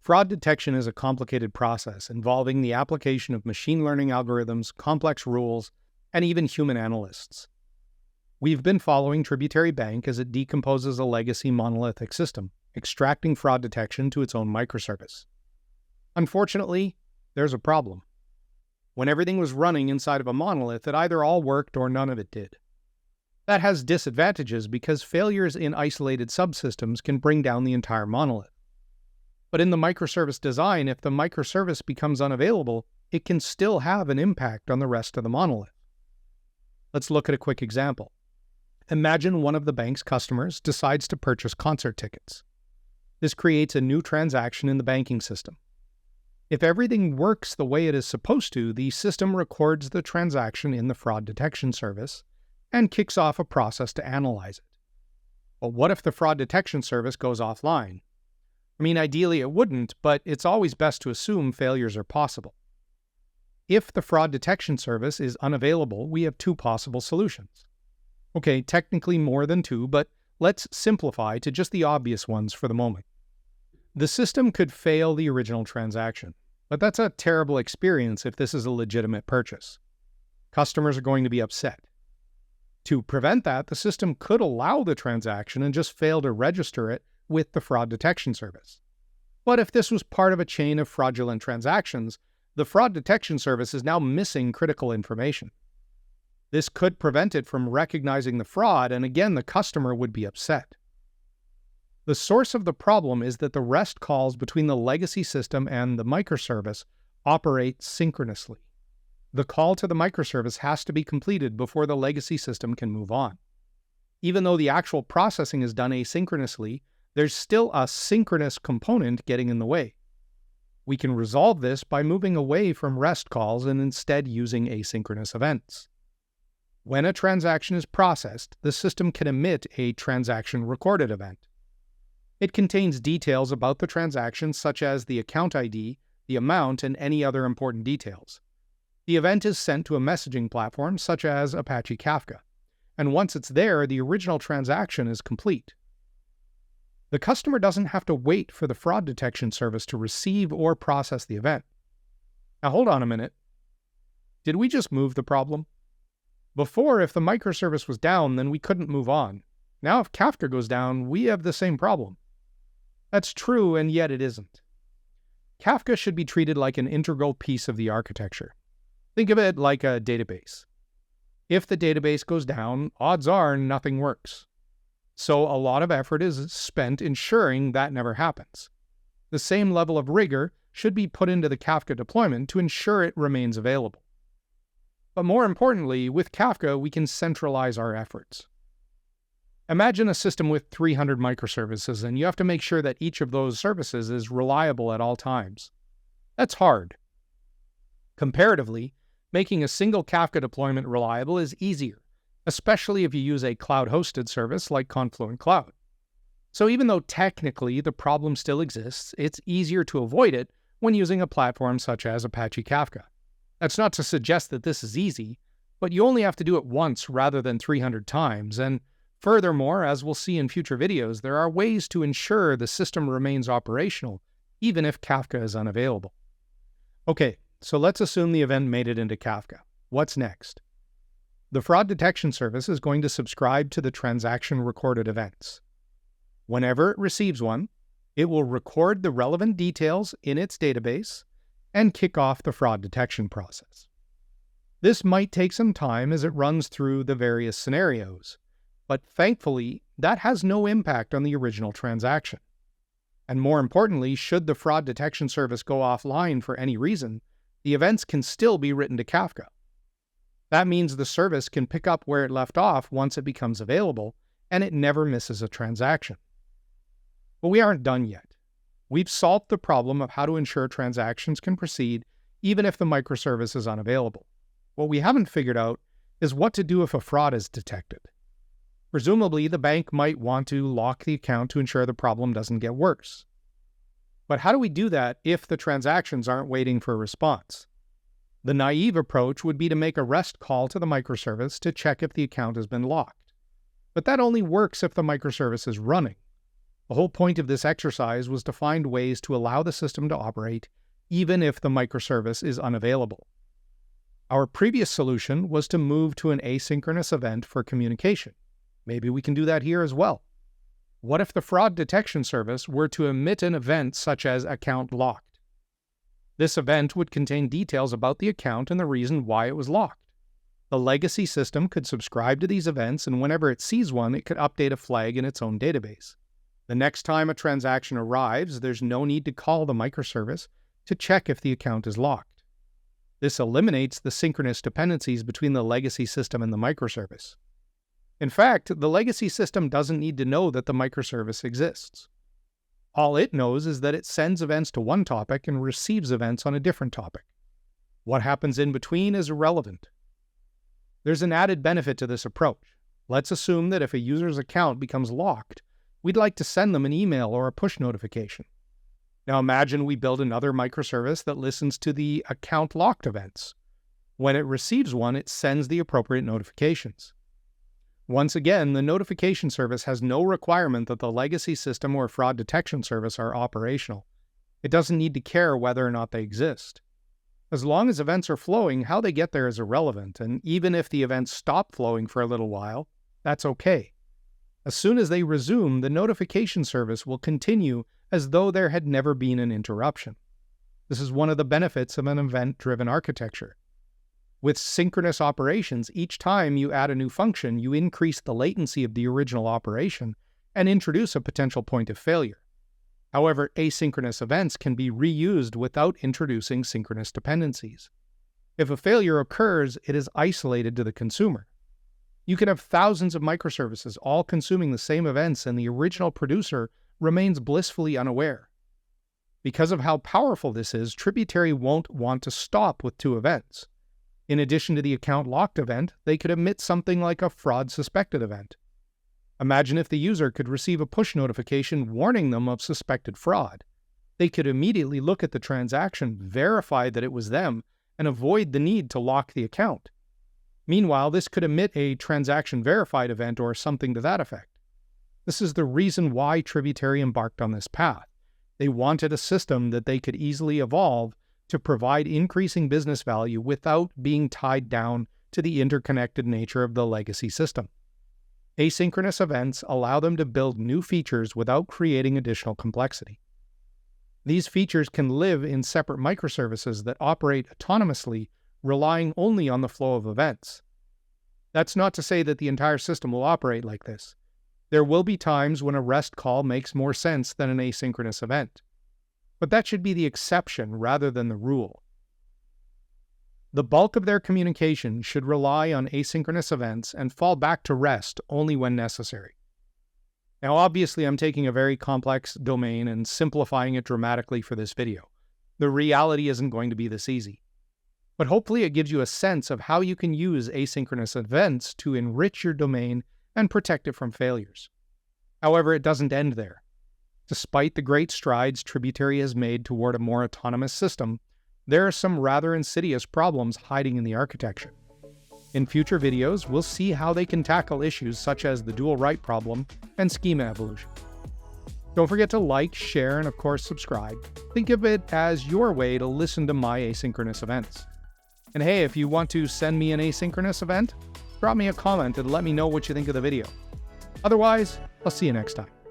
Fraud detection is a complicated process involving the application of machine learning algorithms, complex rules, and even human analysts. We've been following Tributary Bank as it decomposes a legacy monolithic system, extracting fraud detection to its own microservice. Unfortunately, there's a problem. When everything was running inside of a monolith, it either all worked or none of it did. That has disadvantages because failures in isolated subsystems can bring down the entire monolith. But in the microservice design, if the microservice becomes unavailable, it can still have an impact on the rest of the monolith. Let's look at a quick example. Imagine one of the bank's customers decides to purchase concert tickets. This creates a new transaction in the banking system. If everything works the way it is supposed to, the system records the transaction in the fraud detection service and kicks off a process to analyze it. But what if the fraud detection service goes offline? Ideally it wouldn't, but it's always best to assume failures are possible. If the fraud detection service is unavailable, we have two possible solutions. Okay, technically more than two, but let's simplify to just the obvious ones for the moment. The system could fail the original transaction, but that's a terrible experience if this is a legitimate purchase. Customers are going to be upset. To prevent that, the system could allow the transaction and just fail to register it with the fraud detection service. But if this was part of a chain of fraudulent transactions, the fraud detection service is now missing critical information. This could prevent it from recognizing the fraud, and again, the customer would be upset. The source of the problem is that the REST calls between the legacy system and the microservice operate synchronously. The call to the microservice has to be completed before the legacy system can move on. Even though the actual processing is done asynchronously, there's still a synchronous component getting in the way. We can resolve this by moving away from REST calls and instead using asynchronous events. When a transaction is processed, the system can emit a transaction recorded event. It contains details about the transaction such as the account ID, the amount, and any other important details. The event is sent to a messaging platform such as Apache Kafka, and once it's there, the original transaction is complete. The customer doesn't have to wait for the fraud detection service to receive or process the event. Now hold on a minute. Did we just move the problem? Before, if the microservice was down, then we couldn't move on. Now if Kafka goes down, we have the same problem. That's true, and yet it isn't. Kafka should be treated like an integral piece of the architecture. Think of it like a database. If the database goes down, odds are nothing works. So a lot of effort is spent ensuring that never happens. The same level of rigor should be put into the Kafka deployment to ensure it remains available. But more importantly, with Kafka, we can centralize our efforts. Imagine a system with 300 microservices, and you have to make sure that each of those services is reliable at all times. That's hard. Comparatively, making a single Kafka deployment reliable is easier, especially if you use a cloud-hosted service like Confluent Cloud. So even though technically the problem still exists, it's easier to avoid it when using a platform such as Apache Kafka. That's not to suggest that this is easy, but you only have to do it once rather than 300 times, and furthermore, as we'll see in future videos, there are ways to ensure the system remains operational, even if Kafka is unavailable. Okay, so let's assume the event made it into Kafka. What's next? The fraud detection service is going to subscribe to the transaction recorded events. Whenever it receives one, it will record the relevant details in its database and kick off the fraud detection process. This might take some time as it runs through the various scenarios, but thankfully, that has no impact on the original transaction. And more importantly, should the fraud detection service go offline for any reason, the events can still be written to Kafka. That means the service can pick up where it left off once it becomes available, and it never misses a transaction. But we aren't done yet. We've solved the problem of how to ensure transactions can proceed even if the microservice is unavailable. What we haven't figured out is what to do if a fraud is detected. Presumably, the bank might want to lock the account to ensure the problem doesn't get worse. But how do we do that if the transactions aren't waiting for a response? The naive approach would be to make a REST call to the microservice to check if the account has been locked. But that only works if the microservice is running. The whole point of this exercise was to find ways to allow the system to operate even if the microservice is unavailable. Our previous solution was to move to an asynchronous event for communication. Maybe we can do that here as well. What if the fraud detection service were to emit an event such as account locked? This event would contain details about the account and the reason why it was locked. The legacy system could subscribe to these events, and whenever it sees one, it could update a flag in its own database. The next time a transaction arrives, there's no need to call the microservice to check if the account is locked. This eliminates the synchronous dependencies between the legacy system and the microservice. In fact, the legacy system doesn't need to know that the microservice exists. All it knows is that it sends events to one topic and receives events on a different topic. What happens in between is irrelevant. There's an added benefit to this approach. Let's assume that if a user's account becomes locked, we'd like to send them an email or a push notification. Now imagine we build another microservice that listens to the account locked events. When it receives one, it sends the appropriate notifications. Once again, the notification service has no requirement that the legacy system or fraud detection service are operational. It doesn't need to care whether or not they exist. As long as events are flowing, how they get there is irrelevant, and even if the events stop flowing for a little while, that's okay. As soon as they resume, the notification service will continue as though there had never been an interruption. This is one of the benefits of an event-driven architecture. With synchronous operations, each time you add a new function, you increase the latency of the original operation and introduce a potential point of failure. However, asynchronous events can be reused without introducing synchronous dependencies. If a failure occurs, it is isolated to the consumer. You can have thousands of microservices all consuming the same events, and the original producer remains blissfully unaware. Because of how powerful this is, Tributary won't want to stop with two events. In addition to the account locked event, they could emit something like a fraud suspected event. Imagine if the user could receive a push notification warning them of suspected fraud. They could immediately look at the transaction, verify that it was them, and avoid the need to lock the account. Meanwhile, this could emit a transaction verified event or something to that effect. This is the reason why Tributary embarked on this path. They wanted a system that they could easily evolve to provide increasing business value without being tied down to the interconnected nature of the legacy system. Asynchronous events allow them to build new features without creating additional complexity. These features can live in separate microservices that operate autonomously, relying only on the flow of events. That's not to say that the entire system will operate like this. There will be times when a REST call makes more sense than an asynchronous event. But that should be the exception rather than the rule. The bulk of their communication should rely on asynchronous events and fall back to REST only when necessary. Now, obviously, I'm taking a very complex domain and simplifying it dramatically for this video. The reality isn't going to be this easy. But hopefully it gives you a sense of how you can use asynchronous events to enrich your domain and protect it from failures. However, it doesn't end there. Despite the great strides Tributary has made toward a more autonomous system, there are some rather insidious problems hiding in the architecture. In future videos, we'll see how they can tackle issues such as the dual write problem and schema evolution. Don't forget to like, share, and of course subscribe. Think of it as your way to listen to my asynchronous events. And hey, if you want to send me an asynchronous event, drop me a comment and let me know what you think of the video. Otherwise, I'll see you next time.